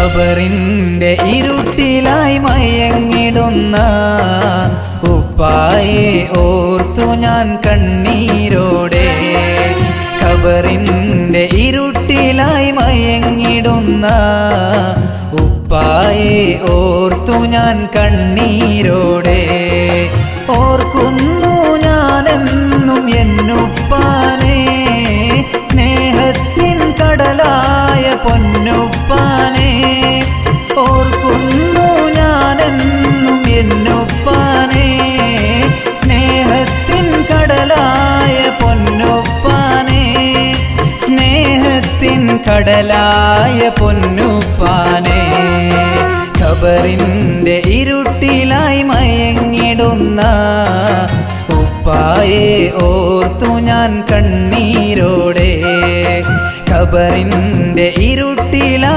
ഖബറിന്റെ ഇരുട്ടിലായി മയങ്ങിടുന്ന ഉപ്പായെ ഓർത്തു ഞാൻ കണ്ണീരോടെ. ഖബറിന്റെ ഇരുട്ടിലായി മയങ്ങിടുന്ന ഉപ്പായെ ഓർത്തു ഞാൻ കണ്ണീരോടെ. ഓർക്കുന്നു ഞാനെന്നും എന്നുപ്പാനെ, സ്നേഹത്തിൻ കടലായ പൊന്നുപ്പാനെ. ഓർക്കുന്നു ഞാനെന്നും എന്നുപ്പാനെ, സ്നേഹത്തിൻ കടലായ പൊന്നുപ്പാനെ. സ്നേഹത്തിൻ കടലായ പൊന്നുപ്പാനെ. ഖബറിന്റെ ഇരുട്ടിലായി മയങ്ങിടുന്ന ഉപ്പായെ ഓർത്തു ഞാൻ കണ്ണീരോടെ. ഖബറിന്റെ ഇരുട്ടിലായി